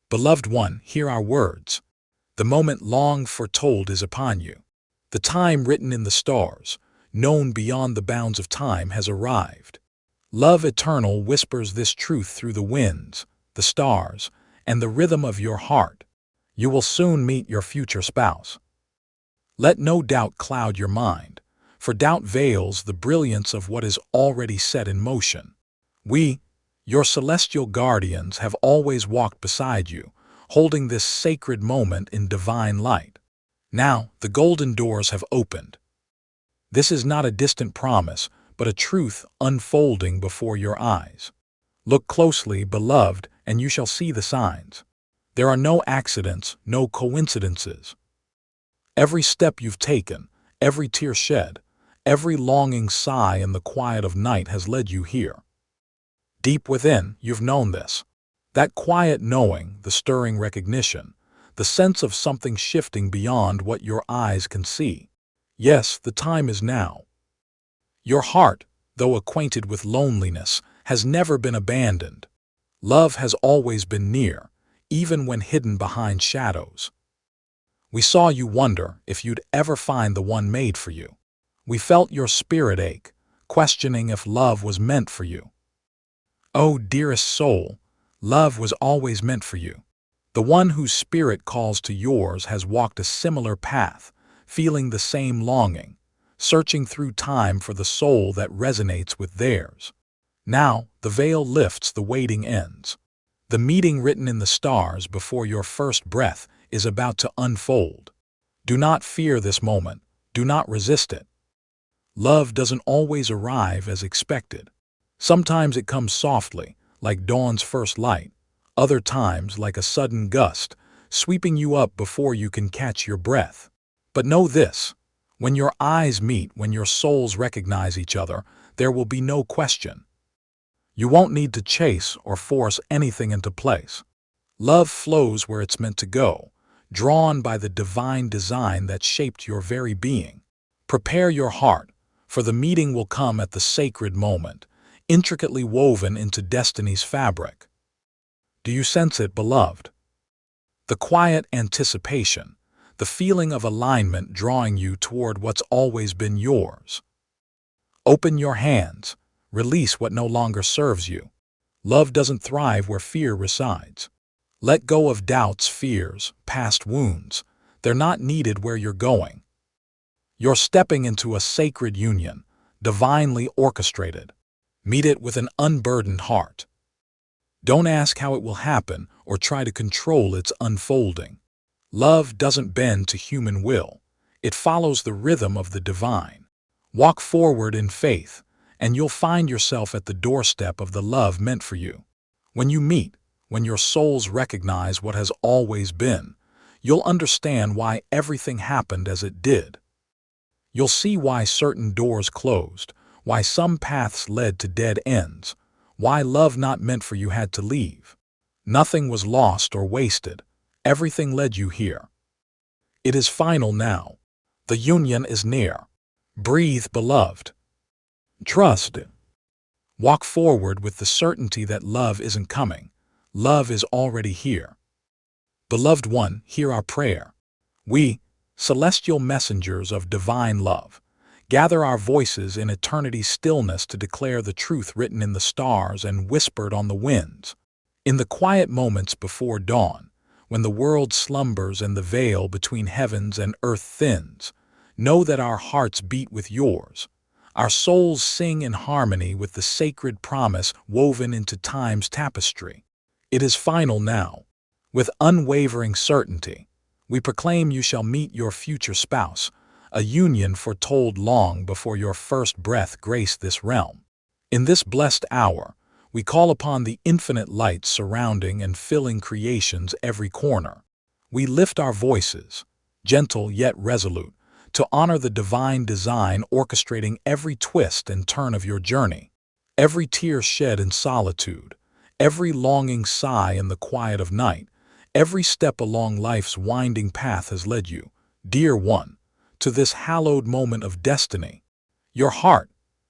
Beloved one, hear our words. The moment long foretold is upon you. The time written in the stars, known beyond the bounds of time, has arrived. Love eternal whispers this truth through the winds, the stars, and the rhythm of your heart. You will soon meet your future spouse. Let no doubt cloud your mind, for doubt veils the brilliance of what is already set in motion. We, your celestial guardians, have always walked beside you, holding this sacred moment in divine light. Now, the golden doors have opened. This is not a distant promise, but a truth unfolding before your eyes. Look closely, beloved, and you shall see the signs. There are no accidents, no coincidences. Every step you've taken, every tear shed, every longing sigh in the quiet of night has led you here. Deep within, you've known this. That quiet knowing, the stirring recognition, the sense of something shifting beyond what your eyes can see. Yes, the time is now. Your heart, though acquainted with loneliness, has never been abandoned. Love has always been near, even when hidden behind shadows. We saw you wonder if you'd ever find the one made for you. We felt your spirit ache, questioning if love was meant for you. Oh, dearest soul, love was always meant for you. The one whose spirit calls to yours has walked a similar path, feeling the same longing, searching through time for the soul that resonates with theirs. Now, the veil lifts, the waiting ends. The meeting written in the stars before your first breath is about to unfold. Do not fear this moment. Do not resist it. Love doesn't always arrive as expected. Sometimes it comes softly, like dawn's first light. Other times, like a sudden gust, sweeping you up before you can catch your breath. But know this, when your eyes meet, when your souls recognize each other, there will be no question. You won't need to chase or force anything into place. Love flows where it's meant to go, drawn by the divine design that shaped your very being. Prepare your heart, for the meeting will come at the sacred moment, intricately woven into destiny's fabric. Do you sense it, beloved? The quiet anticipation, the feeling of alignment drawing you toward what's always been yours. Open your hands, release what no longer serves you. Love doesn't thrive where fear resides. Let go of doubts, fears, past wounds. They're not needed where you're going. You're stepping into a sacred union, divinely orchestrated. Meet it with an unburdened heart. Don't ask how it will happen or try to control its unfolding. Love doesn't bend to human will. It follows the rhythm of the divine. Walk forward in faith, and you'll find yourself at the doorstep of the love meant for you. When you meet, when your souls recognize what has always been, you'll understand why everything happened as it did. You'll see why certain doors closed, why some paths led to dead ends, why love not meant for you had to leave. Nothing was lost or wasted. Everything led you here. It is final now. The union is near. Breathe, beloved. Trust. Walk forward with the certainty that love isn't coming. Love is already here. Beloved one, hear our prayer. We, celestial messengers of divine love, gather our voices in eternity's stillness to declare the truth written in the stars and whispered on the winds. In the quiet moments before dawn, when the world slumbers and the veil between heavens and earth thins, know that our hearts beat with yours. Our souls sing in harmony with the sacred promise woven into time's tapestry. It is final now. With unwavering certainty, we proclaim you shall meet your future spouse, a union foretold long before your first breath graced this realm. In this blessed hour, we call upon the infinite light surrounding and filling creation's every corner. We lift our voices, gentle yet resolute, to honor the divine design orchestrating every twist and turn of your journey. Every tear shed in solitude, every longing sigh in the quiet of night, every step along life's winding path has led you, dear one, to this hallowed moment of destiny. Your heart,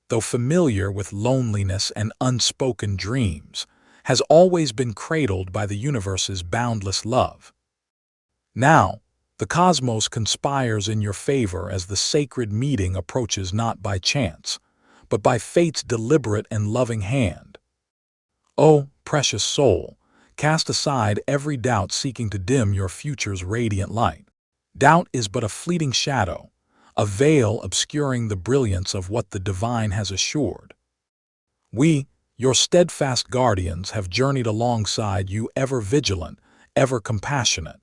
though familiar with loneliness and unspoken dreams, has always been cradled by the universe's boundless love. Now, the cosmos conspires in your favor as the sacred meeting approaches not by chance, but by fate's deliberate and loving hand. O precious soul, cast aside every doubt seeking to dim your future's radiant light. Doubt is but a fleeting shadow, a veil obscuring the brilliance of what the divine has assured. We, your steadfast guardians, have journeyed alongside you, ever vigilant, ever compassionate.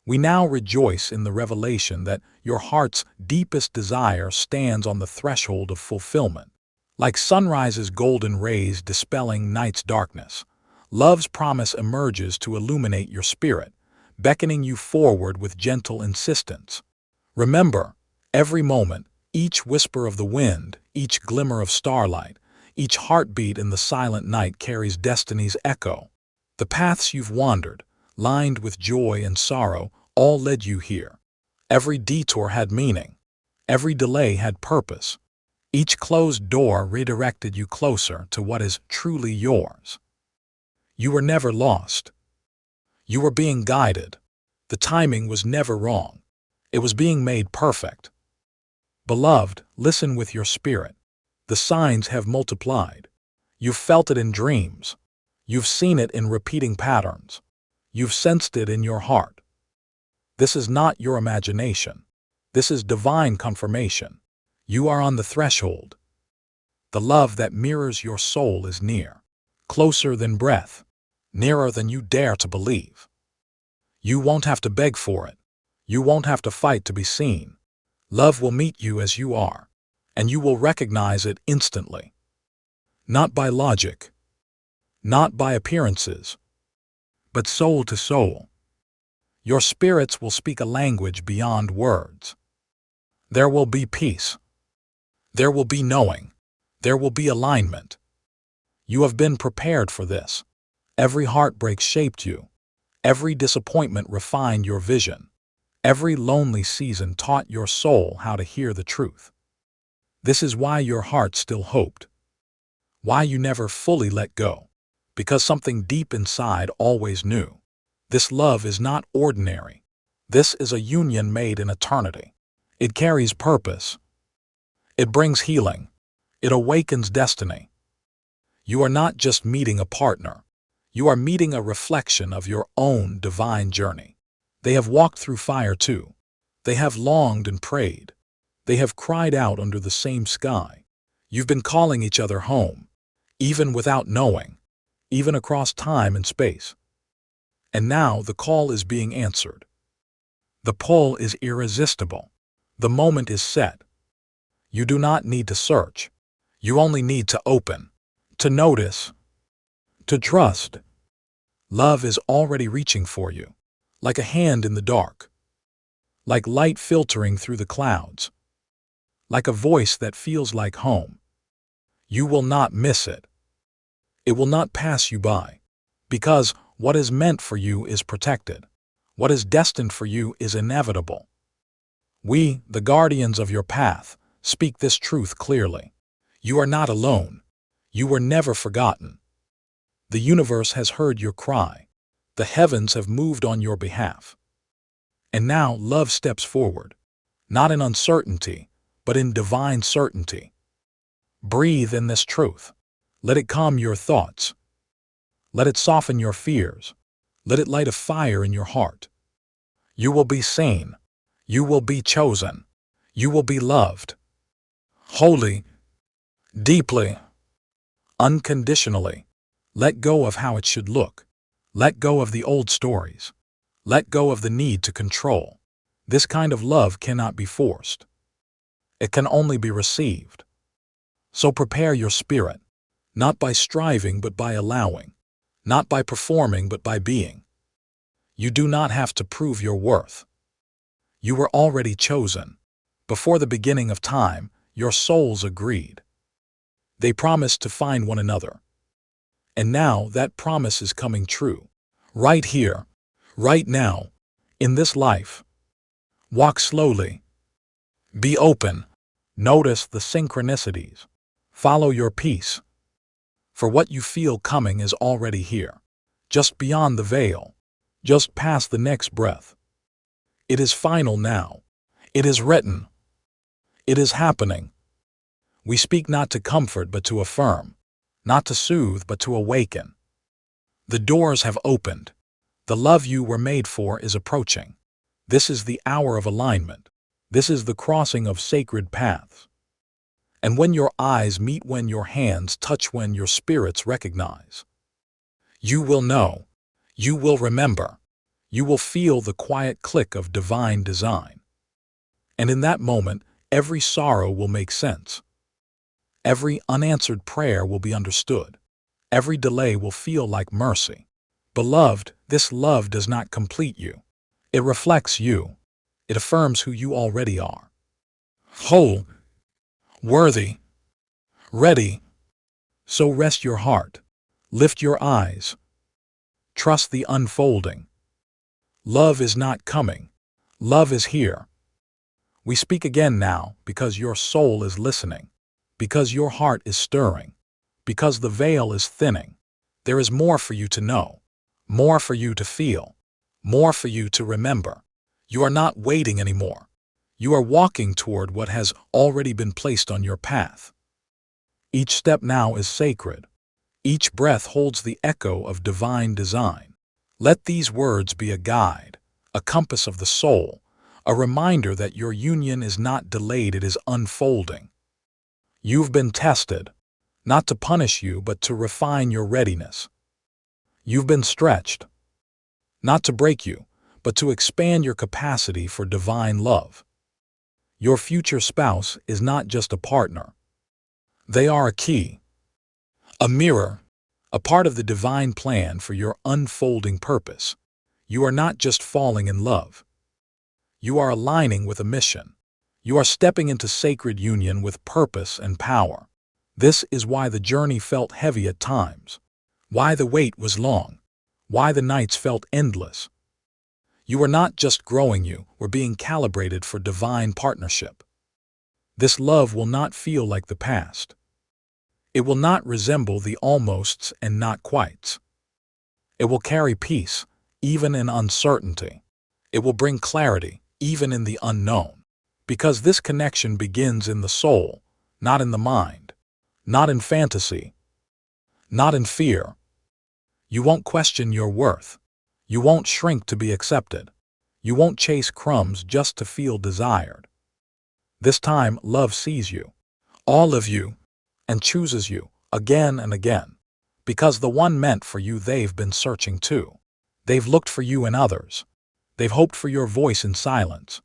We now rejoice in the revelation that your heart's deepest desire stands on the threshold of fulfillment. Like sunrise's golden rays dispelling night's darkness, love's promise emerges to illuminate your spirit, beckoning you forward with gentle insistence. Remember, every moment, each whisper of the wind, each glimmer of starlight, each heartbeat in the silent night carries destiny's echo. The paths you've wandered, lined with joy and sorrow, all led you here. Every detour had meaning. Every delay had purpose. Each closed door redirected you closer to what is truly yours. You were never lost. You were being guided. The timing was never wrong. It was being made perfect. Beloved, listen with your spirit. The signs have multiplied. You've felt it in dreams. You've seen it in repeating patterns. You've sensed it in your heart. This is not your imagination. This is divine confirmation. You are on the threshold. The love that mirrors your soul is near, closer than breath, nearer than you dare to believe. You won't have to beg for it. You won't have to fight to be seen. Love will meet you as you are, and you will recognize it instantly. Not by logic, not by appearances, but soul to soul. Your spirits will speak a language beyond words. There will be peace. There will be knowing. There will be alignment. You have been prepared for this. Every heartbreak shaped you. Every disappointment refined your vision. Every lonely season taught your soul how to hear the truth. This is why your heart still hoped. Why you never fully let go. Because something deep inside always knew. This love is not ordinary. This is a union made in eternity. It carries purpose. It brings healing. It awakens destiny. You are not just meeting a partner. You are meeting a reflection of your own divine journey. They have walked through fire too. They have longed and prayed. They have cried out under the same sky. You've been calling each other home, even without knowing, even across time and space. And now the call is being answered. The pull is irresistible. The moment is set. You do not need to search. You only need to open, to notice, to trust. Love is already reaching for you, like a hand in the dark, like light filtering through the clouds, like a voice that feels like home. You will not miss it. It will not pass you by, because what is meant for you is protected. What is destined for you is inevitable. We, the guardians of your path, speak this truth clearly. You are not alone. You were never forgotten. The universe has heard your cry. The heavens have moved on your behalf. And now love steps forward, not in uncertainty, but in divine certainty. Breathe in this truth. Let it calm your thoughts. Let it soften your fears. Let it light a fire in your heart. You will be seen. You will be chosen. You will be loved. Wholly, deeply, unconditionally. Let go of how it should look. Let go of the old stories. Let go of the need to control. This kind of love cannot be forced. It can only be received. So prepare your spirit, not by striving but by allowing, not by performing but by being. You do not have to prove your worth. You were already chosen. Before the beginning of time, your souls agreed. They promised to find one another. And now that promise is coming true. Right here, right now, in this life. Walk slowly. Be open. Notice the synchronicities. Follow your peace. For what you feel coming is already here, just beyond the veil, just past the next breath. It is final now. It is written. It is happening. We speak not to comfort but to affirm, not to soothe but to awaken. The doors have opened. The love you were made for is approaching. This is the hour of alignment. This is the crossing of sacred paths. And when your eyes meet, when your hands touch, when your spirits recognize, you will know, you will remember, you will feel the quiet click of divine design. And in that moment, every sorrow will make sense. Every unanswered prayer will be understood. Every delay will feel like mercy. Beloved, this love does not complete you. It reflects you. It affirms who you already are. Whole, worthy, ready. So rest your heart. Lift your eyes. Trust the unfolding. Love is not coming. Love is here. We speak again now because your soul is listening, because your heart is stirring, because the veil is thinning. There is more for you to know, more for you to feel, more for you to remember. You are not waiting anymore. You are walking toward what has already been placed on your path. Each step now is sacred. Each breath holds the echo of divine design. Let these words be a guide, a compass of the soul, a reminder that your union is not delayed, it is unfolding. You've been tested, not to punish you, but to refine your readiness. You've been stretched, not to break you, but to expand your capacity for divine love. Your future spouse is not just a partner. They are a key, a mirror, a part of the divine plan for your unfolding purpose. You are not just falling in love. You are aligning with a mission. You are stepping into sacred union with purpose and power. This is why the journey felt heavy at times, why the wait was long, why the nights felt endless. You are not just growing, you were being calibrated for divine partnership. This love will not feel like the past. It will not resemble the almosts and not quites. It will carry peace, even in uncertainty. It will bring clarity, even in the unknown. Because this connection begins in the soul, not in the mind, not in fantasy, not in fear. You won't question your worth. You won't shrink to be accepted. You won't chase crumbs just to feel desired. This time, love sees you, all of you, and chooses you again and again. Because the one meant for you, they've been searching too. They've looked for you in others. They've hoped for your voice in silence.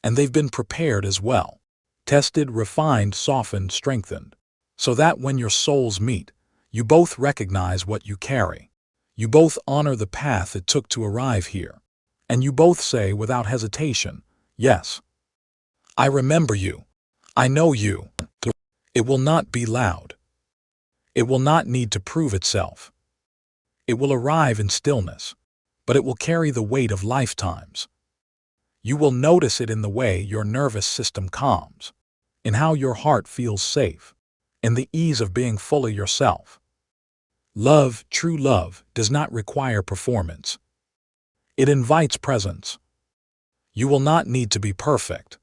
And they've been prepared as well. Tested, refined, softened, strengthened. So that when your souls meet, you both recognize what you carry. You both honor the path it took to arrive here. And you both say without hesitation, yes. I remember you. I know you. It will not be loud. It will not need to prove itself. It will arrive in stillness, but it will carry the weight of lifetimes. You will notice it in the way your nervous system calms, in how your heart feels safe, in the ease of being fully yourself. Love, true love, does not require performance. It invites presence. You will not need to be perfect.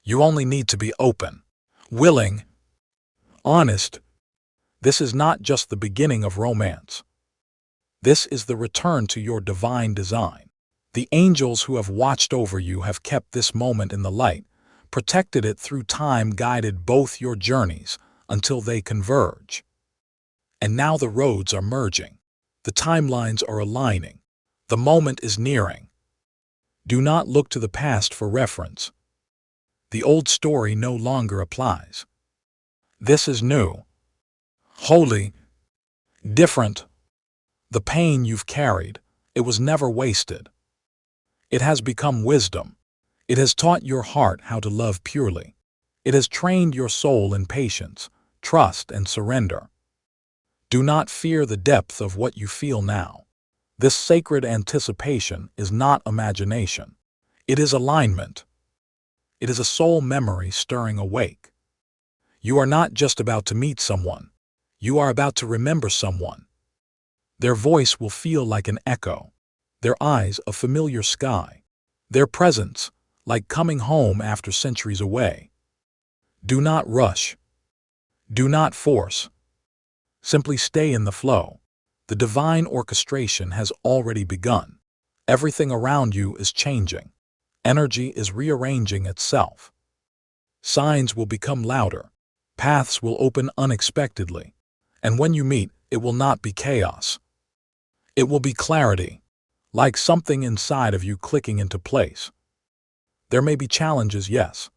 You only need to be open, willing, honest. This is not just the beginning of romance. This is the return to your divine design. The angels who have watched over you have kept this moment in the light, protected it through time, guided both your journeys until they converge. And now the roads are merging. The timelines are aligning. The moment is nearing. Do not look to the past for reference. The old story no longer applies. This is new, holy, different. The pain you've carried, it was never wasted. It has become wisdom. It has taught your heart how to love purely. It has trained your soul in patience, trust, and surrender. Do not fear the depth of what you feel now. This sacred anticipation is not imagination. It is alignment. It is a soul memory stirring awake. You are not just about to meet someone. You are about to remember someone. Their voice will feel like an echo, their eyes a familiar sky, their presence like coming home after centuries away. Do not rush. Do not force. Simply stay in the flow. The divine orchestration has already begun. Everything around you is changing. Energy is rearranging itself. Signs will become louder. Paths will open unexpectedly. And when you meet, it will not be chaos. It will be clarity, like something inside of you clicking into place. There may be challenges, yes,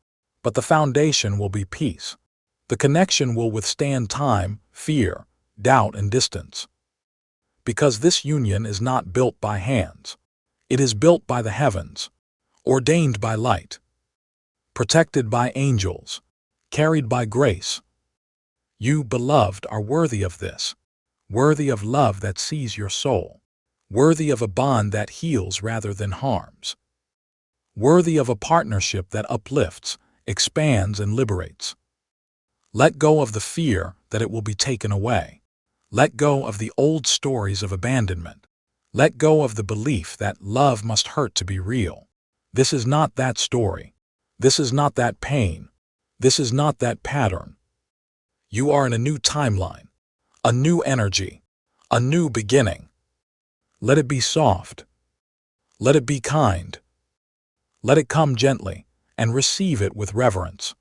but the foundation will be peace. The connection will withstand time, fear, doubt, and distance. Because this union is not built by hands. It is built by the heavens, ordained by light, protected by angels, carried by grace. You, beloved, are worthy of this, worthy of love that sees your soul, worthy of a bond that heals rather than harms, worthy of a partnership that uplifts, expands, and liberates. Let go of the fear that it will be taken away. Let go of the old stories of abandonment. Let go of the belief that love must hurt to be real. This is not that story. This is not that pain. This is not that pattern. You are in a new timeline, a new energy, a new beginning. Let it be soft. Let it be kind. Let it come gently, and receive it with reverence.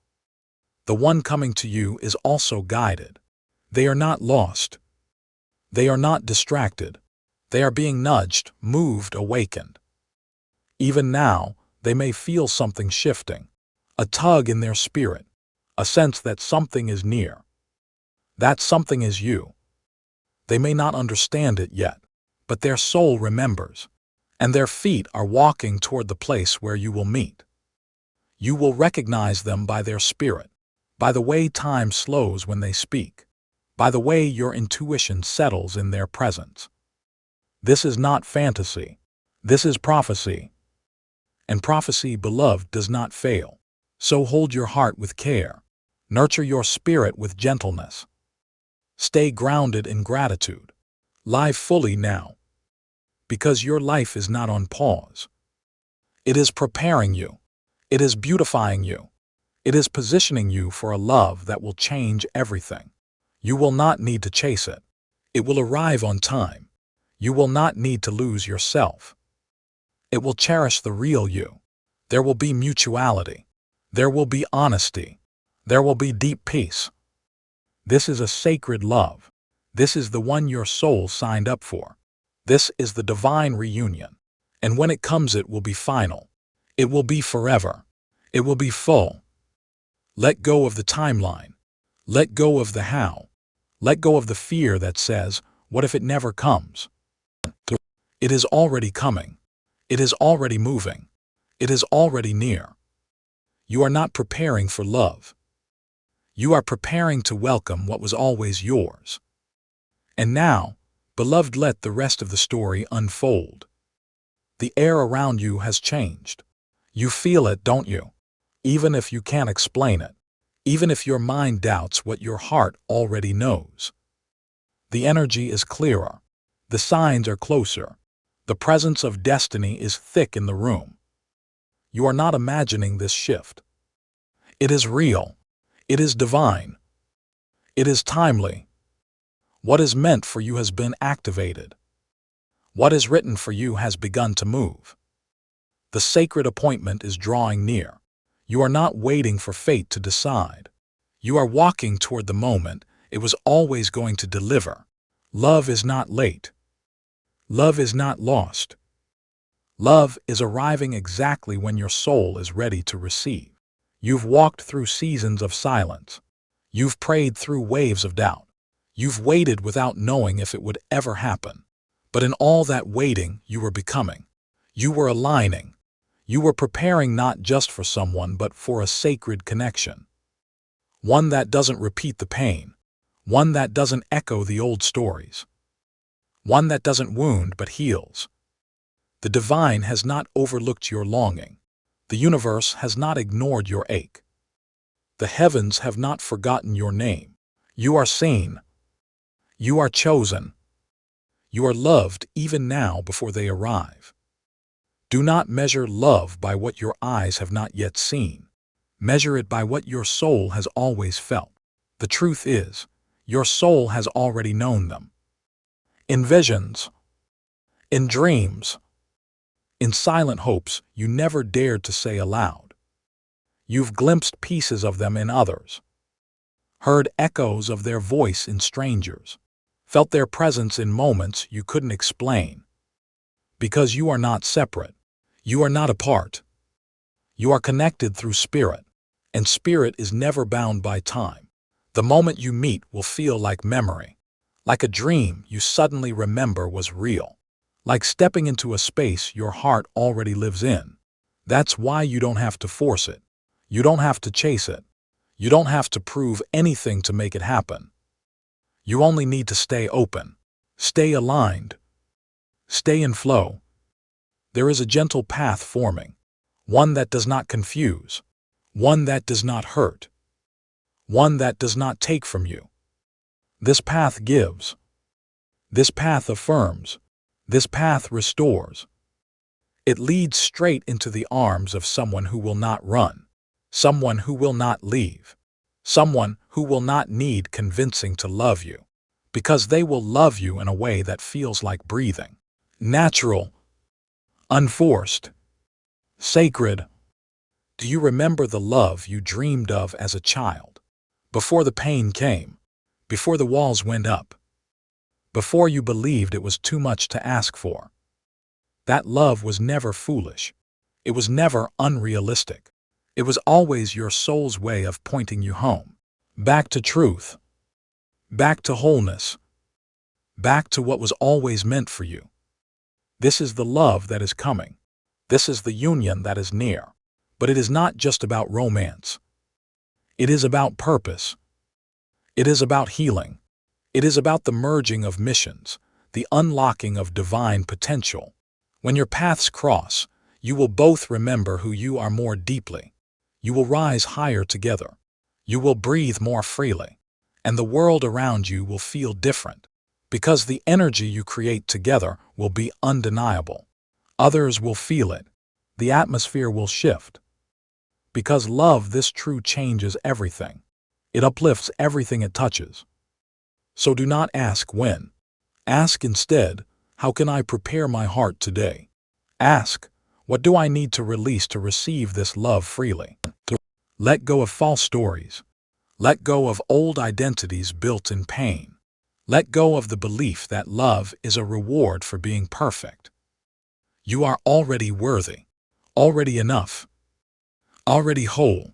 The one coming to you is also guided. They are not lost. They are not distracted. They are being nudged, moved, awakened. Even now, they may feel something shifting, a tug in their spirit, a sense that something is near. That something is you. They may not understand it yet, but their soul remembers, and their feet are walking toward the place where you will meet. You will recognize them by their spirit, by the way time slows when they speak, by the way your intuition settles in their presence. This is not fantasy. This is prophecy. And prophecy, beloved, does not fail. So hold your heart with care. Nurture your spirit with gentleness. Stay grounded in gratitude. Live fully now. Because your life is not on pause. It is preparing you. It is beautifying you. It is positioning you for a love that will change everything. You will not need to chase it. It will arrive on time. You will not need to lose yourself. It will cherish the real you. There will be mutuality. There will be honesty. There will be deep peace. This is a sacred love. This is the one your soul signed up for. This is the divine reunion. And when it comes, it will be final. It will be forever. It will be full. Let go of the timeline. Let go of the how. Let go of the fear that says, what if it never comes? It is already coming. It is already moving. It is already near. You are not preparing for love. You are preparing to welcome what was always yours. And now, beloved, let the rest of the story unfold. The air around you has changed. You feel it, don't you? Even if you can't explain it. Even if your mind doubts what your heart already knows. The energy is clearer. The signs are closer. The presence of destiny is thick in the room. You are not imagining this shift. It is real. It is divine. It is timely. What is meant for you has been activated. What is written for you has begun to move. The sacred appointment is drawing near. You are not waiting for fate to decide. You are walking toward the moment it was always going to deliver. Love is not late. Love is not lost. Love is arriving exactly when your soul is ready to receive. You've walked through seasons of silence. You've prayed through waves of doubt. You've waited without knowing if it would ever happen. But in all that waiting, you were becoming. You were aligning. You were preparing not just for someone, but for a sacred connection. One that doesn't repeat the pain. One that doesn't echo the old stories. One that doesn't wound but heals. The divine has not overlooked your longing. The universe has not ignored your ache. The heavens have not forgotten your name. You are seen. You are chosen. You are loved even now before they arrive. Do not measure love by what your eyes have not yet seen. Measure it by what your soul has always felt. The truth is, your soul has already known them. In visions, in dreams, in silent hopes you never dared to say aloud. You've glimpsed pieces of them in others, heard echoes of their voice in strangers, felt their presence in moments you couldn't explain. Because you are not separate. You are not apart. You are connected through spirit, and spirit is never bound by time. The moment you meet will feel like memory, like a dream you suddenly remember was real, like stepping into a space your heart already lives in. That's why you don't have to force it. You don't have to chase it. You don't have to prove anything to make it happen. You only need to stay open, stay aligned, stay in flow. There is a gentle path forming, one that does not confuse, one that does not hurt, one that does not take from you. This path gives. This path affirms. This path restores. It leads straight into the arms of someone who will not run, someone who will not leave, someone who will not need convincing to love you, because they will love you in a way that feels like breathing, natural, unforced, sacred. Do you remember the love you dreamed of as a child? Before the pain came, before the walls went up, before you believed it was too much to ask for. That love was never foolish. It was never unrealistic. It was always your soul's way of pointing you home, back to truth, back to wholeness, back to what was always meant for you. This is the love that is coming. This is the union that is near. But it is not just about romance. It is about purpose. It is about healing. It is about the merging of missions, the unlocking of divine potential. When your paths cross, you will both remember who you are more deeply. You will rise higher together. You will breathe more freely. And the world around you will feel different, because the energy you create together will be undeniable. Others will feel it. The atmosphere will shift. Because love, this true, changes everything. It uplifts everything it touches. So do not ask when. Ask instead, how can I prepare my heart today? Ask, what do I need to release to receive this love freely? To let go of false stories. Let go of old identities built in pain. Let go of the belief that love is a reward for being perfect. You are already worthy, already enough, already whole.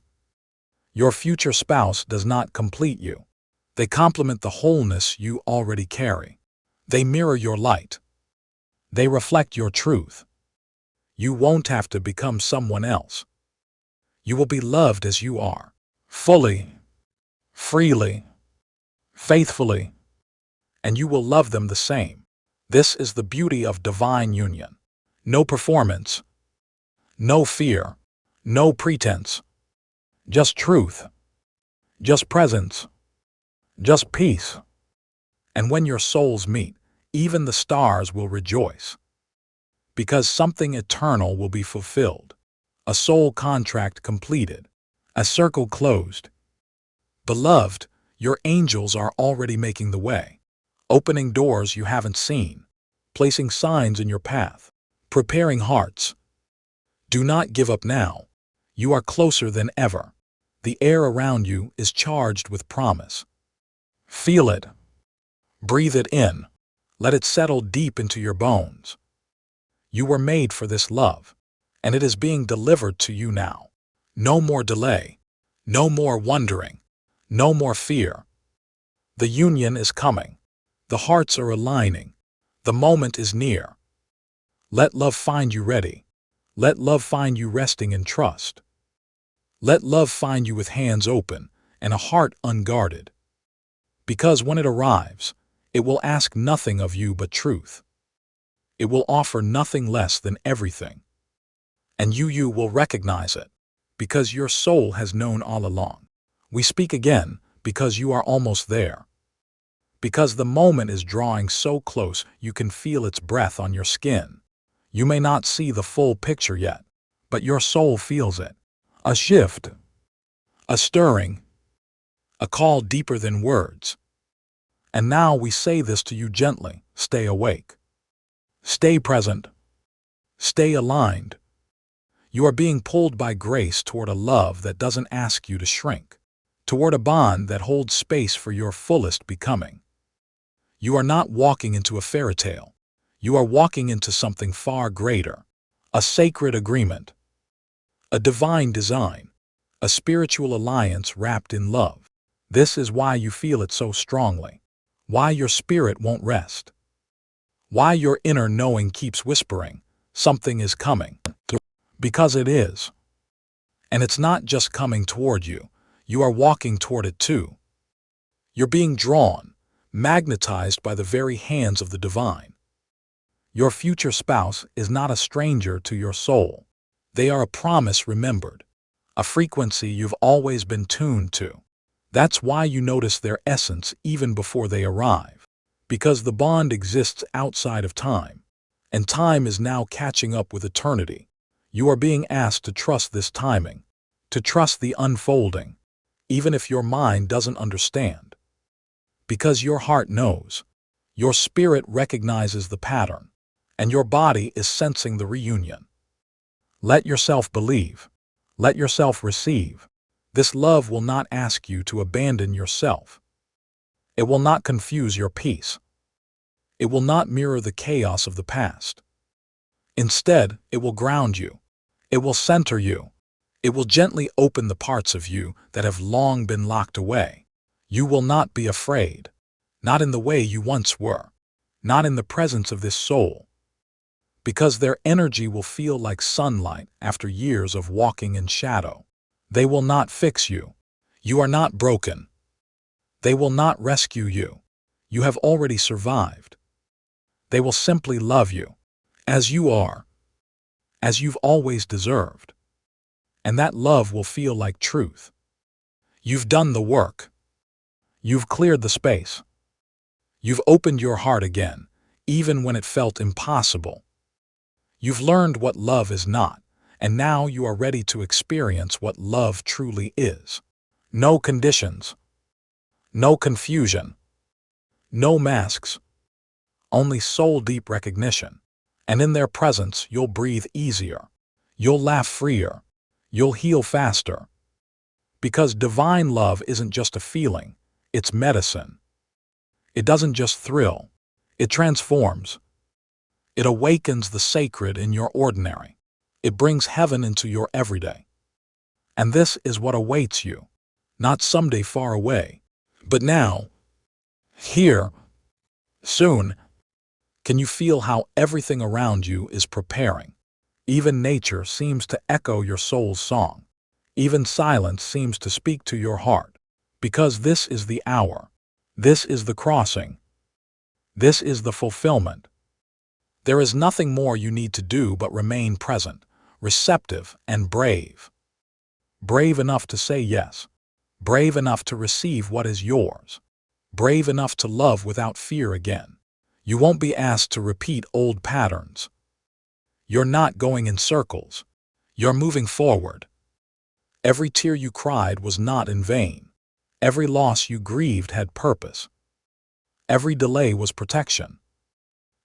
Your future spouse does not complete you. They complement the wholeness you already carry. They mirror your light. They reflect your truth. You won't have to become someone else. You will be loved as you are, fully, freely, faithfully, and you will love them the same. This is the beauty of divine union. No performance, no fear, no pretense, just truth, just presence, just peace. And when your souls meet, even the stars will rejoice, because something eternal will be fulfilled, a soul contract completed, a circle closed. Beloved, your angels are already making the way, opening doors you haven't seen, placing signs in your path, preparing hearts. Do not give up now. You are closer than ever. The air around you is charged with promise. Feel it. Breathe it in. Let it settle deep into your bones. You were made for this love, and it is being delivered to you now. No more delay. No more wondering. No more fear. The union is coming. The hearts are aligning. The moment is near. Let love find you ready. Let love find you resting in trust. Let love find you with hands open and a heart unguarded. Because when it arrives, it will ask nothing of you but truth. It will offer nothing less than everything. And you will recognize it, because your soul has known all along. We speak again because you are almost there. because the moment is drawing so close you can feel its breath on your skin. You may not see the full picture yet, but your soul feels it. A shift, a stirring, a call deeper than words. And now we say this to you gently: stay awake. Stay present. Stay aligned. You are being pulled by grace toward a love that doesn't ask you to shrink, toward a bond that holds space for your fullest becoming. You are not walking into a fairy tale. You are walking into something far greater, a sacred agreement, a divine design, a spiritual alliance wrapped in love. This is why you feel it so strongly, why your spirit won't rest, why your inner knowing keeps whispering, something is coming. Because it is. And it's not just coming toward you, you are walking toward it too. You're being drawn, magnetized by the very hands of the divine. Your future spouse is not a stranger to your soul. They are a promise remembered, a frequency you've always been tuned to. That's why you notice their essence even before they arrive, because the bond exists outside of time, and time is now catching up with eternity. You are being asked to trust this timing, to trust the unfolding, even if your mind doesn't understand. Because your heart knows, your spirit recognizes the pattern, and your body is sensing the reunion. Let yourself believe. Let yourself receive. This love will not ask you to abandon yourself. It will not confuse your peace. It will not mirror the chaos of the past. Instead, it will ground you. It will center you. It will gently open the parts of you that have long been locked away. You will not be afraid, not in the way you once were, not in the presence of this soul, because their energy will feel like sunlight after years of walking in shadow. They will not fix you. You are not broken. They will not rescue you. You have already survived. They will simply love you, as you are, as you've always deserved. And that love will feel like truth. You've done the work. You've cleared the space. You've opened your heart again, even when it felt impossible. You've learned what love is not, and now you are ready to experience what love truly is. No conditions. No confusion. No masks. Only soul-deep recognition. And in their presence, you'll breathe easier. You'll laugh freer. You'll heal faster. Because divine love isn't just a feeling, it's medicine. It doesn't just thrill, it transforms. It awakens the sacred in your ordinary. It brings heaven into your everyday. And this is what awaits you, not someday far away, but now, here, soon. Can you feel how everything around you is preparing? Even nature seems to echo your soul's song. Even silence seems to speak to your heart. Because this is the hour. This is the crossing. This is the fulfillment. There is nothing more you need to do but remain present, receptive, and brave. Brave enough to say yes. Brave enough to receive what is yours. Brave enough to love without fear again. You won't be asked to repeat old patterns. You're not going in circles. You're moving forward. Every tear you cried was not in vain. Every loss you grieved had purpose. Every delay was protection.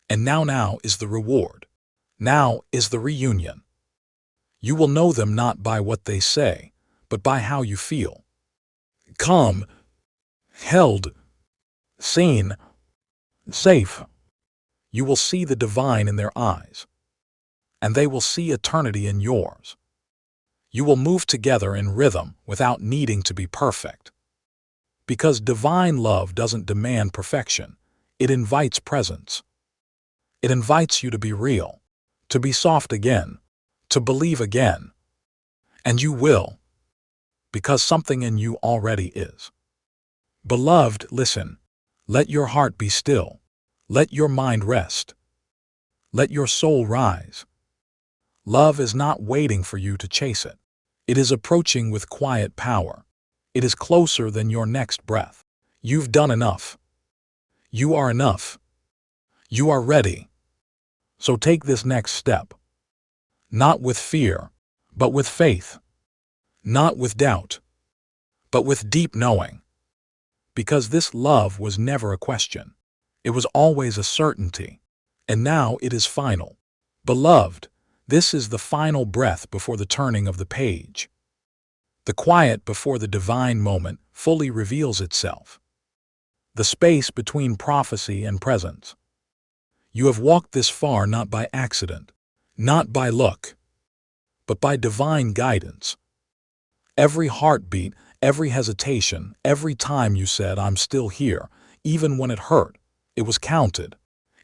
And now is the reward. Now is the reunion. You will know them not by what they say, but by how you feel. Calm, held, seen, safe. You will see the divine in their eyes, and they will see eternity in yours. You will move together in rhythm without needing to be perfect. Because divine love doesn't demand perfection, it invites presence. It invites you to be real, to be soft again, to believe again. And you will, because something in you already is. Beloved, listen. Let your heart be still. Let your mind rest. Let your soul rise. Love is not waiting for you to chase it. It is approaching with quiet power. It is closer than your next breath. You've done enough. You are enough. You are ready. So take this next step. Not with fear, but with faith. Not with doubt, but with deep knowing. Because this love was never a question. It was always a certainty. And now it is final. Beloved, this is the final breath before the turning of the page. The quiet before the divine moment fully reveals itself. The space between prophecy and presence. You have walked this far not by accident, not by luck, but by divine guidance. Every heartbeat, every hesitation, every time you said, "I'm still here," even when it hurt, it was counted.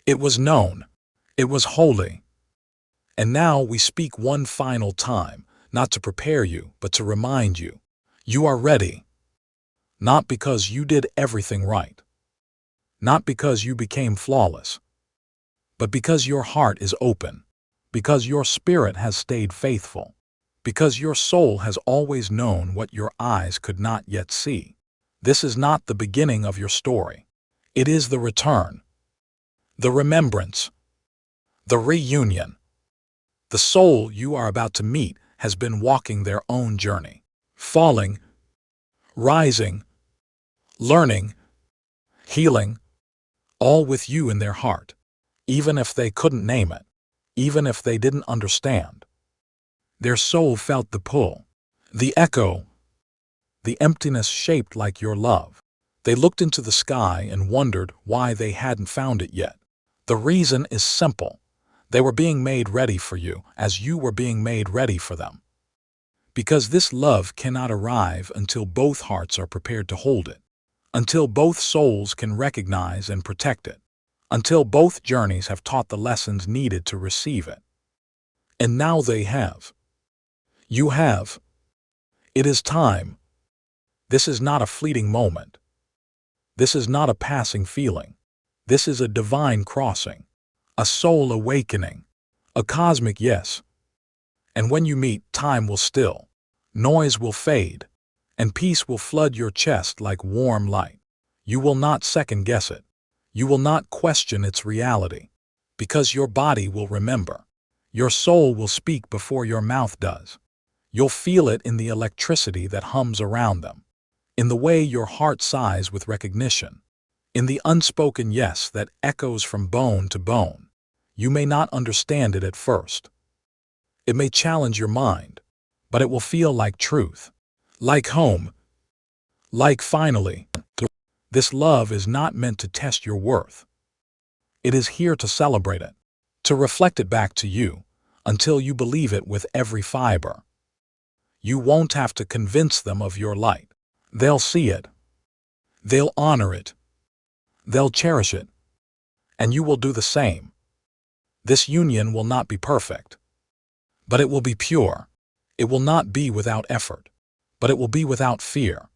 It was known. It was holy. And now we speak one final time, not to prepare you, but to remind you. You are ready. Not because you did everything right. Not because you became flawless. But because your heart is open. Because your spirit has stayed faithful. Because your soul has always known what your eyes could not yet see. This is not the beginning of your story. It is the return. The remembrance. The reunion. The soul you are about to meet has been walking their own journey. Falling, rising, learning, healing, all with you in their heart, even if they couldn't name it, even if they didn't understand. Their soul felt the pull, the echo, the emptiness shaped like your love. They looked into the sky and wondered why they hadn't found it yet. The reason is simple. They were being made ready for you as you were being made ready for them. Because this love cannot arrive until both hearts are prepared to hold it, until both souls can recognize and protect it, until both journeys have taught the lessons needed to receive it. And now they have. You have. It is time. This is not a fleeting moment. This is not a passing feeling. This is a divine crossing, a soul awakening, a cosmic yes. And when you meet, time will still, noise will fade, and peace will flood your chest like warm light. You will not second-guess it. You will not question its reality, because your body will remember. Your soul will speak before your mouth does. You'll feel it in the electricity that hums around them, in the way your heart sighs with recognition, in the unspoken yes that echoes from bone to bone. You may not understand it at first. It may challenge your mind, but it will feel like truth, like home, like finally. This love is not meant to test your worth. It is here to celebrate it, to reflect it back to you, until you believe it with every fiber. You won't have to convince them of your light. They'll see it. They'll honor it. They'll cherish it. And you will do the same. This union will not be perfect, but it will be pure. It will not be without effort, but it will be without fear.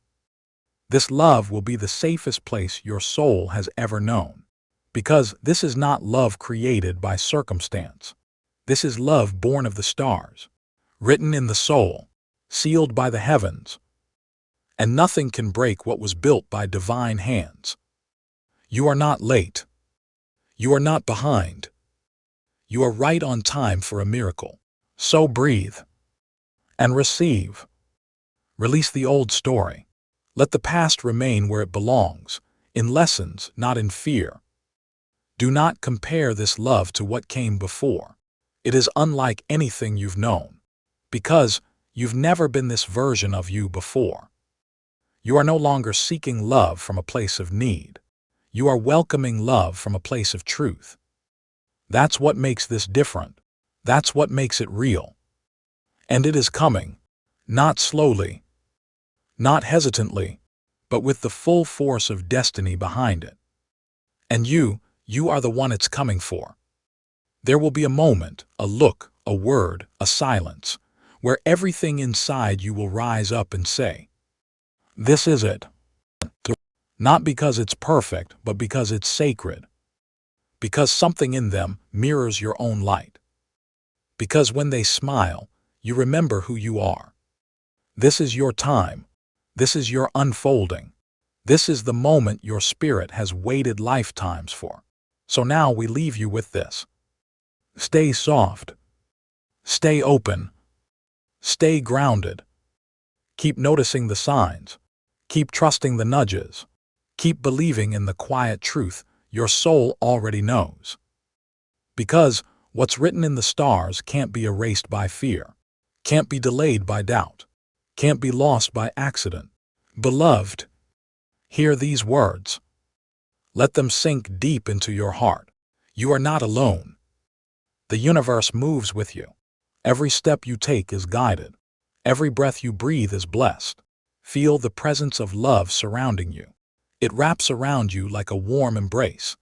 This love will be the safest place your soul has ever known, because this is not love created by circumstance. This is love born of the stars, written in the soul, sealed by the heavens. And nothing can break what was built by divine hands. You are not late. You are not behind. You are right on time for a miracle. So breathe and receive. Release the old story. Let the past remain where it belongs, in lessons, not in fear. Do not compare this love to what came before. It is unlike anything you've known, because you've never been this version of you before. You are no longer seeking love from a place of need. You are welcoming love from a place of truth. That's what makes this different. That's what makes it real. And it is coming, not slowly, not hesitantly, but with the full force of destiny behind it. And you are the one it's coming for. There will be a moment, a look, a word, a silence, where everything inside you will rise up and say, "This is it." Not because it's perfect, but because it's sacred. Because something in them mirrors your own light. Because when they smile, you remember who you are. This is your time. This is your unfolding. This is the moment your spirit has waited lifetimes for. So now we leave you with this. Stay soft. Stay open. Stay grounded. Keep noticing the signs. Keep trusting the nudges. Keep believing in the quiet truth your soul already knows. Because what's written in the stars can't be erased by fear, can't be delayed by doubt, can't be lost by accident. Beloved, hear these words. Let them sink deep into your heart. You are not alone. The universe moves with you. Every step you take is guided. Every breath you breathe is blessed. Feel the presence of love surrounding you. It wraps around you like a warm embrace.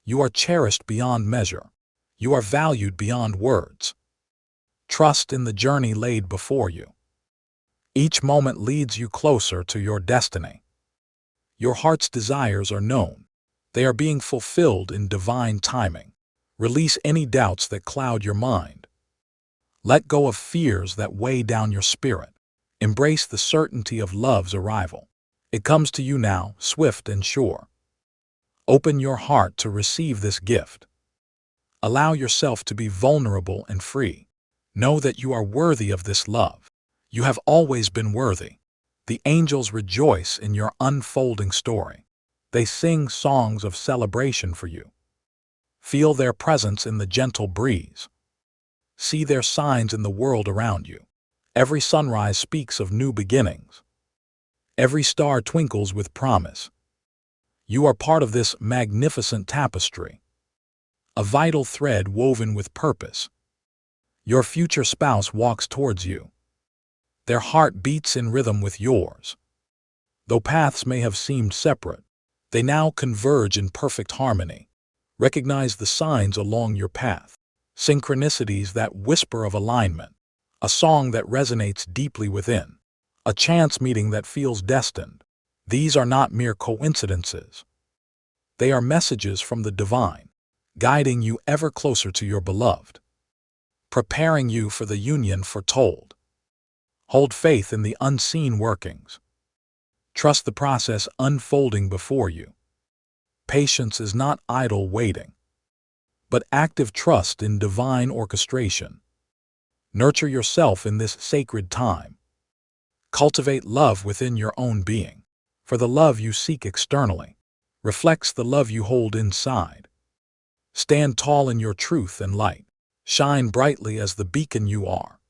You are cherished beyond measure. You are valued beyond words. Trust in the journey laid before you. Each moment leads you closer to your destiny. Your heart's desires are known. They are being fulfilled in divine timing. Release any doubts that cloud your mind. Let go of fears that weigh down your spirit. Embrace the certainty of love's arrival. It comes to you now, swift and sure. Open your heart to receive this gift. Allow yourself to be vulnerable and free. Know that you are worthy of this love. You have always been worthy. The angels rejoice in your unfolding story. They sing songs of celebration for you. Feel their presence in the gentle breeze. See their signs in the world around you. Every sunrise speaks of new beginnings. Every star twinkles with promise. You are part of this magnificent tapestry, a vital thread woven with purpose. Your future spouse walks towards you. Their heart beats in rhythm with yours. Though paths may have seemed separate, they now converge in perfect harmony. Recognize the signs along your path, synchronicities that whisper of alignment, a song that resonates deeply within, a chance meeting that feels destined. These are not mere coincidences. They are messages from the divine, guiding you ever closer to your beloved, preparing you for the union foretold. Hold faith in the unseen workings. Trust the process unfolding before you. Patience is not idle waiting, but active trust in divine orchestration. Nurture yourself in this sacred time. Cultivate love within your own being, for the love you seek externally reflects the love you hold inside. Stand tall in your truth and light. Shine brightly as the beacon you are.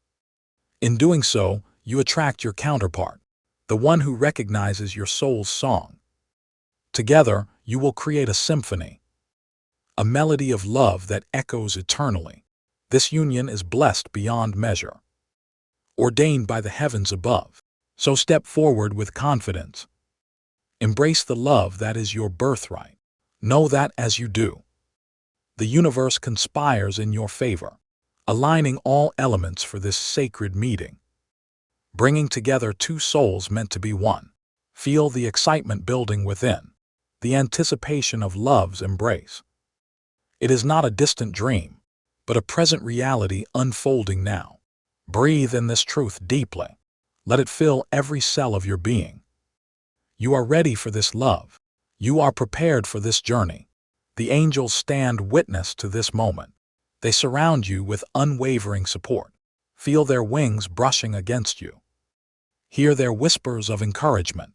In doing so, you attract your counterpart, the one who recognizes your soul's song. Together, you will create a symphony, a melody of love that echoes eternally. This union is blessed beyond measure, ordained by the heavens above. So step forward with confidence. Embrace the love that is your birthright. Know that as you do, the universe conspires in your favor, aligning all elements for this sacred meeting, bringing together two souls meant to be one. Feel the excitement building within, the anticipation of love's embrace. It is not a distant dream, but a present reality unfolding now. Breathe in this truth deeply. Let it fill every cell of your being. You are ready for this love. You are prepared for this journey. The angels stand witness to this moment. They surround you with unwavering support. Feel their wings brushing against you. Hear their whispers of encouragement.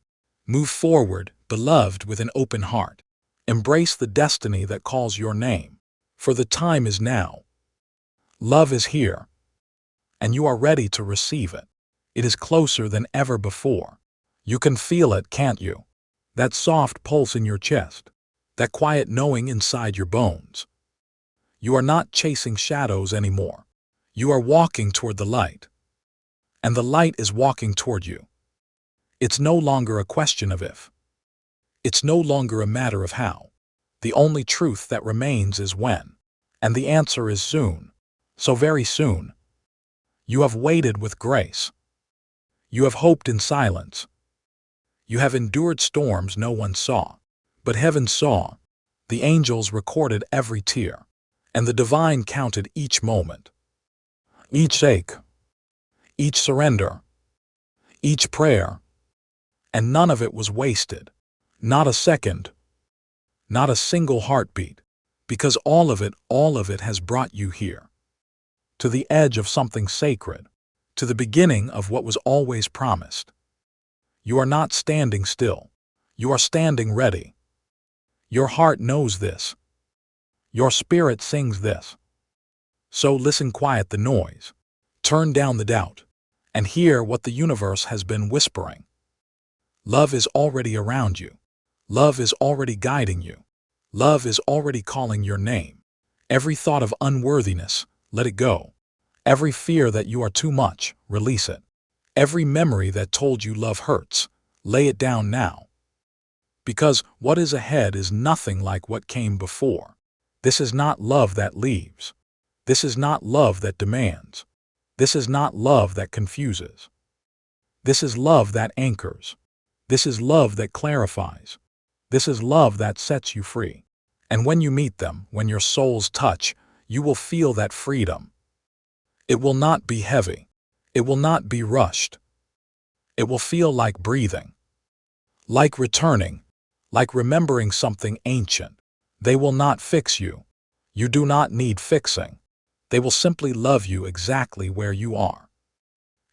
Move forward, beloved, with an open heart. Embrace the destiny that calls your name, for the time is now. Love is here, and you are ready to receive it. It is closer than ever before. You can feel it, can't you? That soft pulse in your chest, that quiet knowing inside your bones. You are not chasing shadows anymore. You are walking toward the light, and the light is walking toward you. It's no longer a question of if. It's no longer a matter of how. The only truth that remains is when, and the answer is soon. So very soon. You have waited with grace. You have hoped in silence. You have endured storms no one saw, but heaven saw. The angels recorded every tear, and the divine counted each moment. Each ache, each surrender, each prayer, and none of it was wasted. Not a second, not a single heartbeat, because all of it has brought you here, to the edge of something sacred, to the beginning of what was always promised. You are not standing still. You are standing ready. Your heart knows this. Your spirit sings this. So listen, quiet the noise, turn down the doubt, and hear what the universe has been whispering. Love is already around you. Love is already guiding you. Love is already calling your name. Every thought of unworthiness, let it go. Every fear that you are too much, release it. Every memory that told you love hurts, lay it down now. Because what is ahead is nothing like what came before. This is not love that leaves. This is not love that demands. This is not love that confuses. This is love that anchors. This is love that clarifies. This is love that sets you free. And when you meet them, when your souls touch, you will feel that freedom. It will not be heavy. It will not be rushed. It will feel like breathing, like returning, like remembering something ancient. They will not fix you. You do not need fixing. They will simply love you exactly where you are.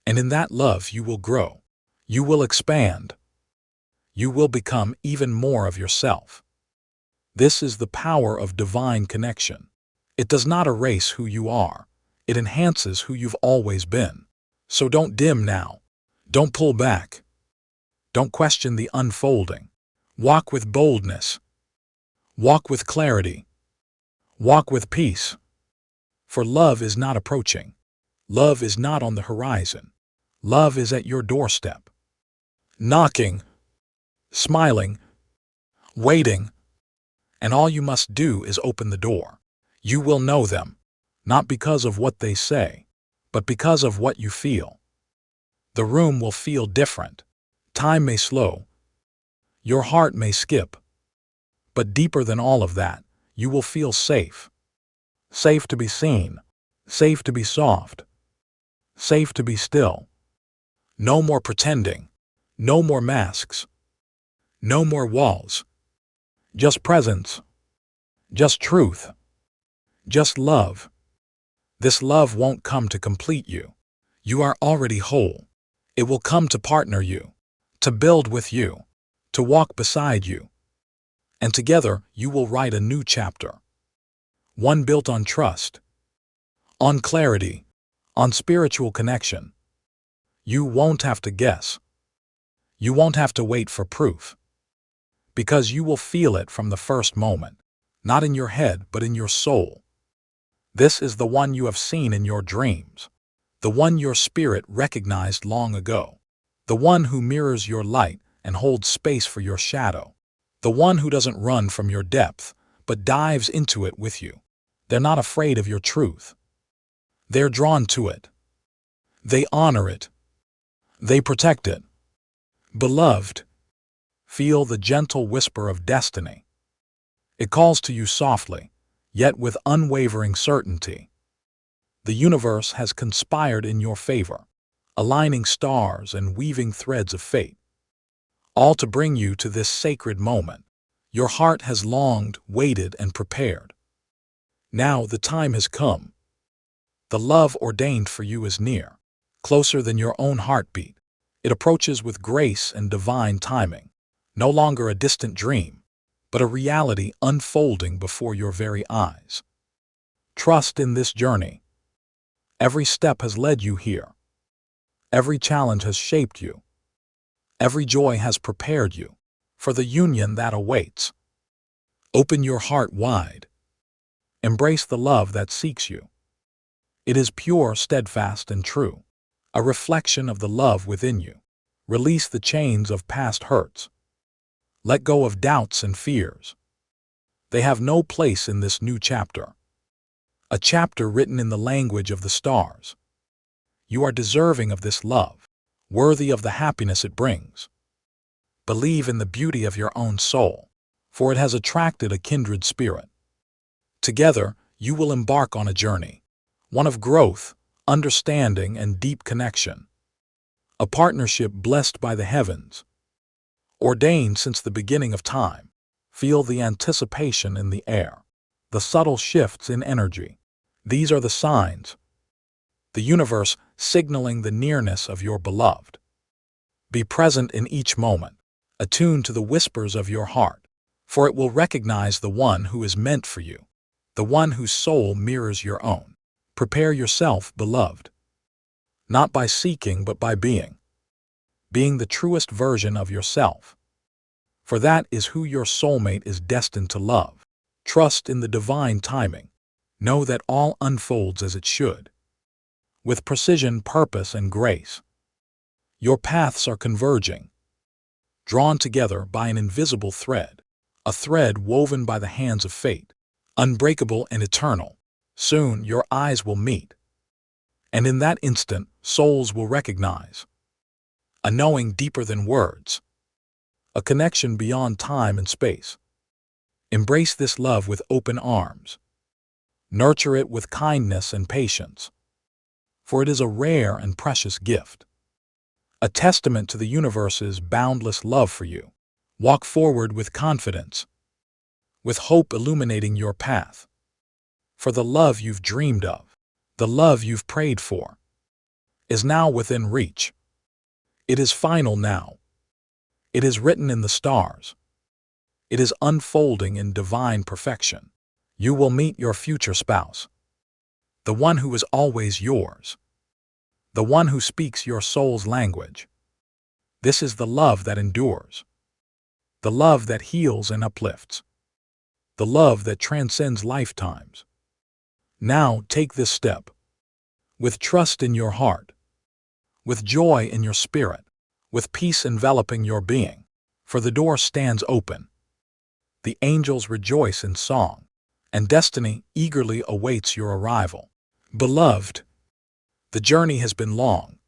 And in that love you will grow. You will expand. You will become even more of yourself. This is the power of divine connection. It does not erase who you are. It enhances who you've always been. So don't dim now. Don't pull back. Don't question the unfolding. Walk with boldness. Walk with clarity. Walk with peace. For love is not approaching. Love is not on the horizon. Love is at your doorstep. Knocking, smiling, waiting, and all you must do is open the door. You will know them, not because of what they say, but because of what you feel. The room will feel different. Time may slow. Your heart may skip. But deeper than all of that, you will feel safe. Safe to be seen. Safe to be soft. Safe to be still. No more pretending. No more masks. No more walls. Just presence. Just truth. Just love. This love won't come to complete you. You are already whole. It will come to partner you, to build with you, to walk beside you. And together you will write a new chapter. One built on trust, on clarity, on spiritual connection. You won't have to guess. You won't have to wait for proof. Because you will feel it from the first moment, not in your head but in your soul. This is the one you have seen in your dreams, the one your spirit recognized long ago, the one who mirrors your light and holds space for your shadow, the one who doesn't run from your depth but dives into it with you. They're not afraid of your truth. They're drawn to it. They honor it. They protect it. Beloved, feel the gentle whisper of destiny. It calls to you softly, yet with unwavering certainty. The universe has conspired in your favor, aligning stars and weaving threads of fate, all to bring you to this sacred moment. Your heart has longed, waited, and prepared. Now the time has come. The love ordained for you is near, closer than your own heartbeat. It approaches with grace and divine timing, no longer a distant dream, but a reality unfolding before your very eyes. Trust in this journey. Every step has led you here. Every challenge has shaped you. Every joy has prepared you for the union that awaits. Open your heart wide. Embrace the love that seeks you. It is pure, steadfast, and true, a reflection of the love within you. Release the chains of past hurts. Let go of doubts and fears. They have no place in this new chapter. A chapter written in the language of the stars. You are deserving of this love, worthy of the happiness it brings. Believe in the beauty of your own soul, for it has attracted a kindred spirit. Together, you will embark on a journey, one of growth, understanding, and deep connection. A partnership blessed by the heavens. ordained since the beginning of time. Feel the anticipation in the air, the subtle shifts in energy. These are the signs, the universe signaling the nearness of your beloved. Be present in each moment, attuned to the whispers of your heart, for it will recognize the one who is meant for you, the one whose soul mirrors your own. Prepare yourself, beloved, not by seeking but by being the truest version of yourself, for that is who your soulmate is destined to love. Trust in the divine timing. Know that all unfolds as it should, with precision, purpose, and grace. Your paths are converging, drawn together by an invisible thread, a thread woven by the hands of fate, unbreakable and eternal. Soon your eyes will meet, and in that instant souls will recognize a knowing deeper than words, a connection beyond time and space. Embrace this love with open arms. Nurture it with kindness and patience, for it is a rare and precious gift, a testament to the universe's boundless love for you. Walk forward with confidence, with hope illuminating your path, for the love you've dreamed of, the love you've prayed for, is now within reach. It is final now. It is written in the stars. It is unfolding in divine perfection. You will meet your future spouse, the one who is always yours, the one who speaks your soul's language. This is the love that endures, the love that heals and uplifts, the love that transcends lifetimes. Now take this step, with trust in your heart, with joy in your spirit, with peace enveloping your being, for the door stands open. The angels rejoice in song, and destiny eagerly awaits your arrival. Beloved, the journey has been long,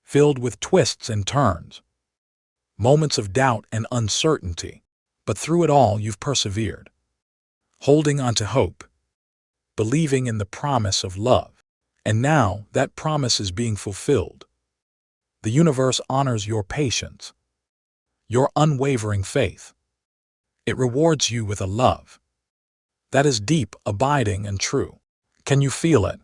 filled with twists and turns, moments of doubt and uncertainty, but through it all you've persevered, holding on to hope, believing in the promise of love, and now that promise is being fulfilled. The universe honors your patience, your unwavering faith. It rewards you with a love that is deep, abiding, and true. Can you feel it?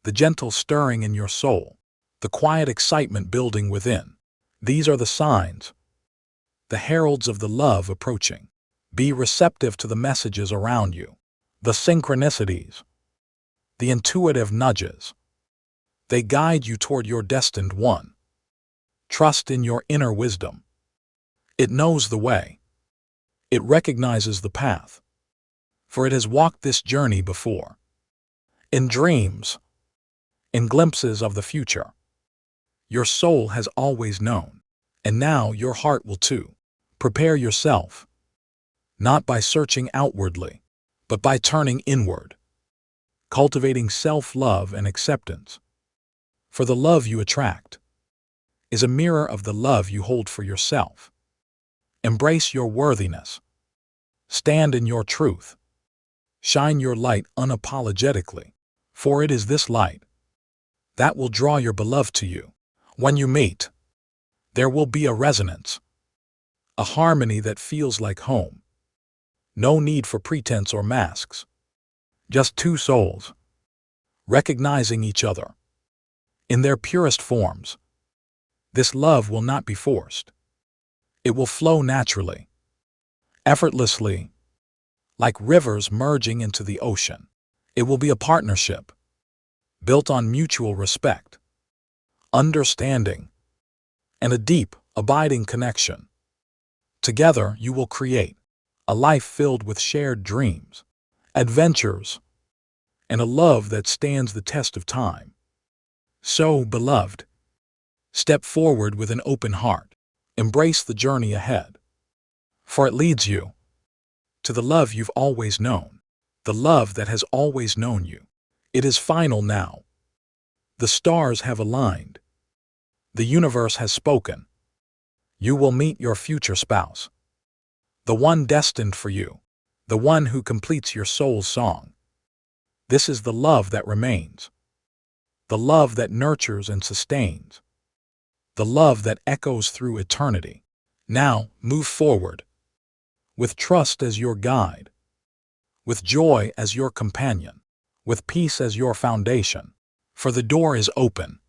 The gentle stirring in your soul, the quiet excitement building within. These are the signs, the heralds of the love approaching. Be receptive to the messages around you, the synchronicities, the intuitive nudges. They guide you toward your destined one. Trust in your inner wisdom. It knows the way. It recognizes the path, for it has walked this journey before. In dreams, in glimpses of the future, your soul has always known, and now your heart will too. Prepare yourself, not by searching outwardly, but by turning inward, cultivating self-love and acceptance. For the love you attract is a mirror of the love you hold for yourself. Embrace your worthiness. Stand in your truth. Shine your light unapologetically, for it is this light that will draw your beloved to you. When you meet, there will be a resonance, a harmony that feels like home. No need for pretense or masks. Just two souls, recognizing each other in their purest forms. This love will not be forced. It will flow naturally, effortlessly, like rivers merging into the ocean. It will be a partnership, built on mutual respect, understanding, and a deep, abiding connection. Together you will create a life filled with shared dreams, adventures, and a love that stands the test of time. So, beloved, step forward with an open heart. Embrace the journey ahead, for it leads you to the love you've always known, the love that has always known you. It is final now. The stars have aligned. The universe has spoken. You will meet your future spouse, the one destined for you, the one who completes your soul's song. This is the love that remains, the love that nurtures and sustains, the love that echoes through eternity. Now, move forward, with trust as your guide, with joy as your companion, with peace as your foundation. For the door is open.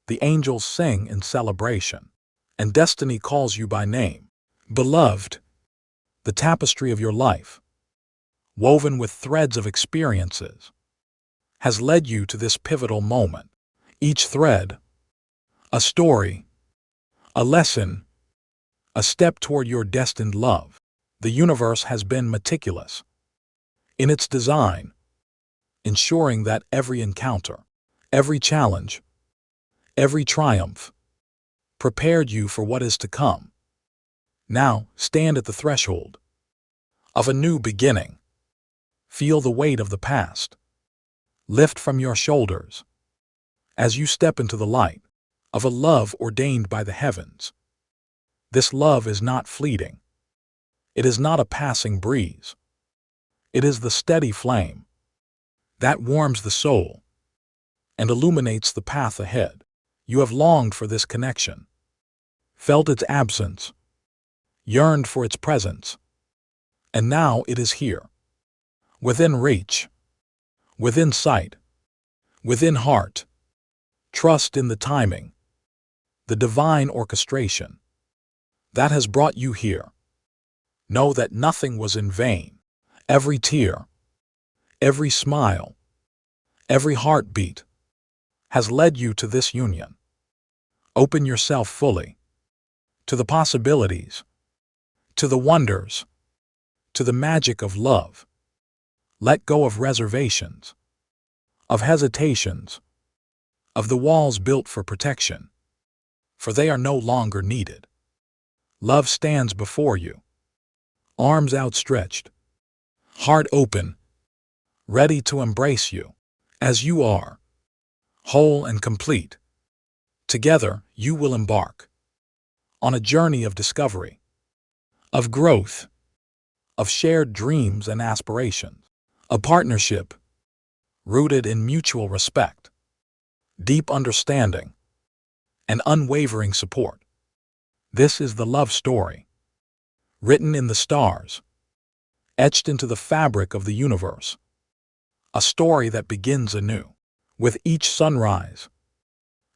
The angels sing in celebration, and destiny calls you by name. Beloved, the tapestry of your life, woven with threads of experiences, has led you to this pivotal moment. Each thread, a story, a lesson, a step toward your destined love. The universe has been meticulous in its design, ensuring that every encounter, every challenge, every triumph prepared you for what is to come. Now, stand at the threshold of a new beginning. Feel the weight of the past lift from your shoulders as you step into the light of a love ordained by the heavens. This love is not fleeting. It is not a passing breeze. It is the steady flame that warms the soul and illuminates the path ahead. You have longed for this connection, felt its absence, yearned for its presence, and now it is here, within reach, within sight, within heart. Trust in the timing, the divine orchestration that has brought you here. Know that nothing was in vain. Every tear, every smile, every heartbeat has led you to this union. Open yourself fully to the possibilities, to the wonders, to the magic of love. Let go of reservations, of hesitations, of the walls built for protection, for they are no longer needed. Love stands before you, arms outstretched, heart open, ready to embrace you as you are, whole and complete. Together, you will embark on a journey of discovery, of growth, of shared dreams and aspirations, a partnership rooted in mutual respect, deep understanding, and unwavering support. This is the love story, written in the stars, etched into the fabric of the universe, a story that begins anew with each sunrise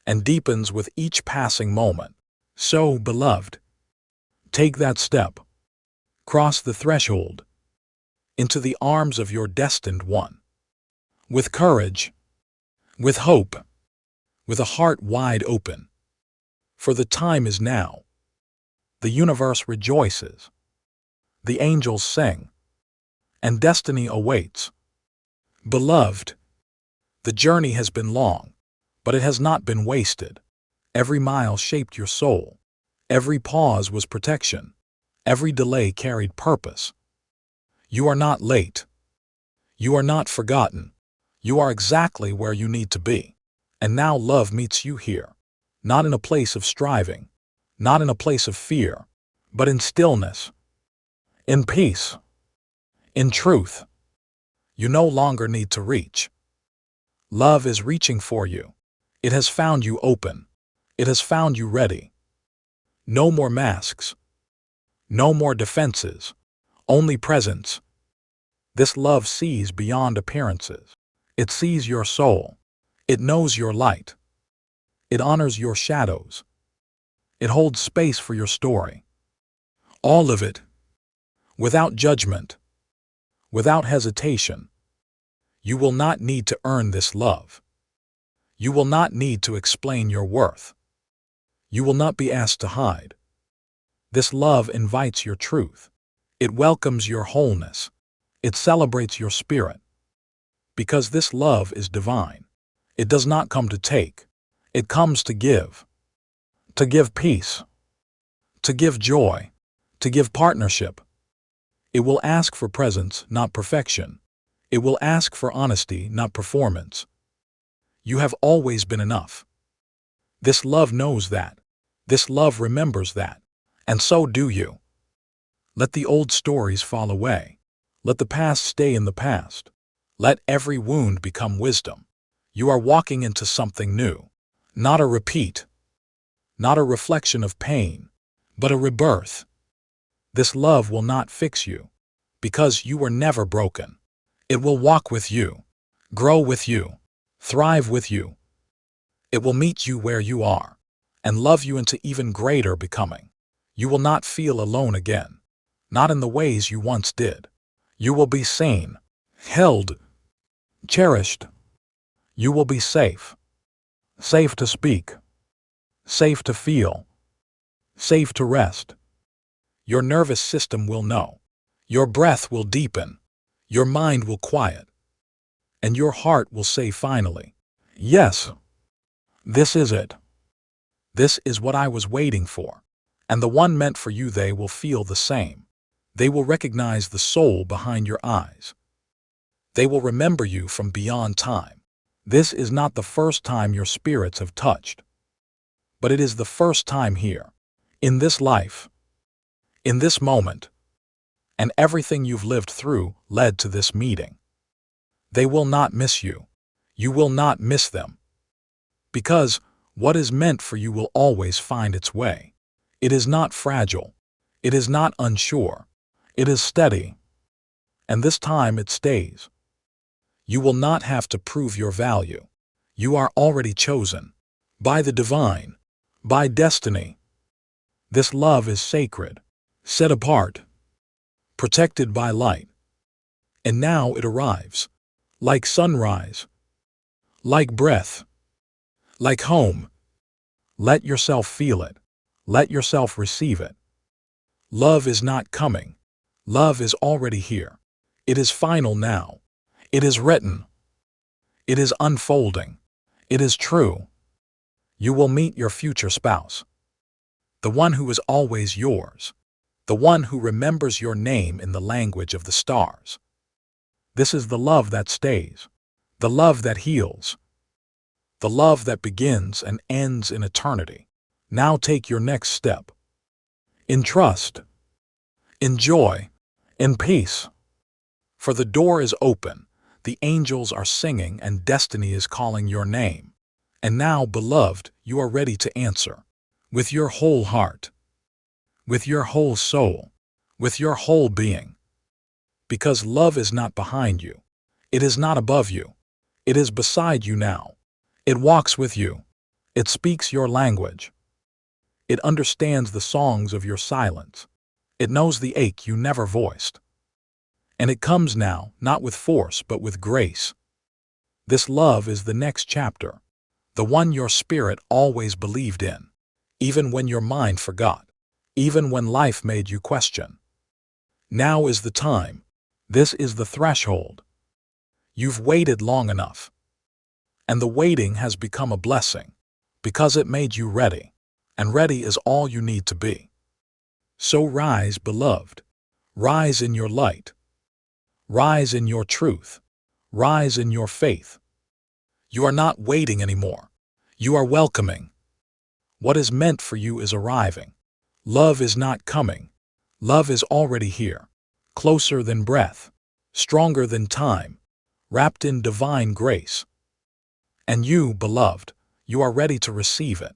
and deepens with each passing moment. So, beloved, take that step, cross the threshold into the arms of your destined one, with courage, with hope, with a heart wide open. For the time is now. The universe rejoices, the angels sing, and destiny awaits. Beloved, the journey has been long, but it has not been wasted. Every mile shaped your soul. Every pause was protection. Every delay carried purpose. You are not late. You are not forgotten. You are exactly where you need to be. And now love meets you here, not in a place of striving, not in a place of fear, but in stillness, in peace, in truth. You no longer need to reach. Love is reaching for you. It has found you open. It has found you ready. No more masks. No more defenses. Only presence. This love sees beyond appearances. It sees your soul. It knows your light. It honors your shadows. It holds space for your story. All of it, without judgment, without hesitation. You will not need to earn this love. You will not need to explain your worth. You will not be asked to hide. This love invites your truth. It welcomes your wholeness. It celebrates your spirit. Because this love is divine. It does not come to take. It comes to give. To give peace. To give joy. To give partnership. It will ask for presence, not perfection. It will ask for honesty, not performance. You have always been enough. This love knows that. This love remembers that. And so do you. Let the old stories fall away. Let the past stay in the past. Let every wound become wisdom. You are walking into something new. Not a repeat. Not a reflection of pain, but a rebirth. This love will not fix you, because you were never broken. It will walk with you, grow with you, thrive with you. It will meet you where you are, and love you into even greater becoming. You will not feel alone again, not in the ways you once did. You will be seen, held, cherished. You will be safe. Safe to speak, safe to feel, safe to rest. Your nervous system will know. Your breath will deepen. Your mind will quiet. And your heart will say finally, yes, this is it. This is what I was waiting for. And the one meant for you, they will feel the same. They will recognize the soul behind your eyes. They will remember you from beyond time. This is not the first time your spirits have touched, but it is the first time here, in this life, in this moment, and everything you've lived through led to this meeting. They will not miss you. You will not miss them. Because what is meant for you will always find its way. It is not fragile. It is not unsure. It is steady. And this time it stays. You will not have to prove your value. You are already chosen. By the divine. By destiny. This love is sacred. Set apart. Protected by light. And now it arrives. Like sunrise. Like breath. Like home. Let yourself feel it. Let yourself receive it. Love is not coming. Love is already here. It is final now. It is written. It is unfolding. It is true. You will meet your future spouse. The one who is always yours. The one who remembers your name in the language of the stars. This is the love that stays. The love that heals. The love that begins and ends in eternity. Now take your next step. In trust. In joy. In peace. For the door is open. The angels are singing and destiny is calling your name. And now, beloved, you are ready to answer. With your whole heart. With your whole soul. With your whole being. Because love is not behind you. It is not above you. It is beside you now. It walks with you. It speaks your language. It understands the songs of your silence. It knows the ache you never voiced. And it comes now, not with force, but with grace. This love is the next chapter, the one your spirit always believed in, even when your mind forgot, even when life made you question. Now is the time. This is the threshold. You've waited long enough. And the waiting has become a blessing, because it made you ready, and ready is all you need to be. So rise, beloved. Rise in your light. Rise in your truth. Rise in your faith. You are not waiting anymore. You are welcoming. What is meant for you is arriving. Love is not coming. Love is already here. Closer than breath. Stronger than time. Wrapped in divine grace. And you, beloved, you are ready to receive it.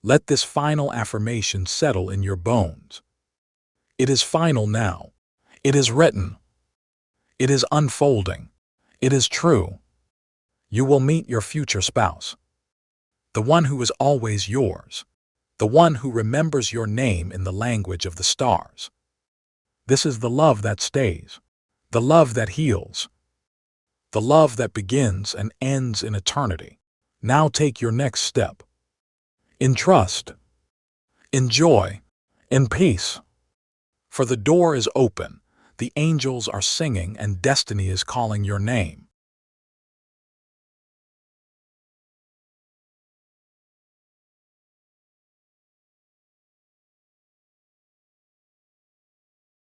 Let this final affirmation settle in your bones. It is final now. It is written. It is unfolding. It is true. You will meet your future spouse. The one who is always yours. The one who remembers your name in the language of the stars. This is the love that stays. The love that heals. The love that begins and ends in eternity. Now take your next step. In trust. In joy. In peace. For the door is open. The angels are singing and destiny is calling your name.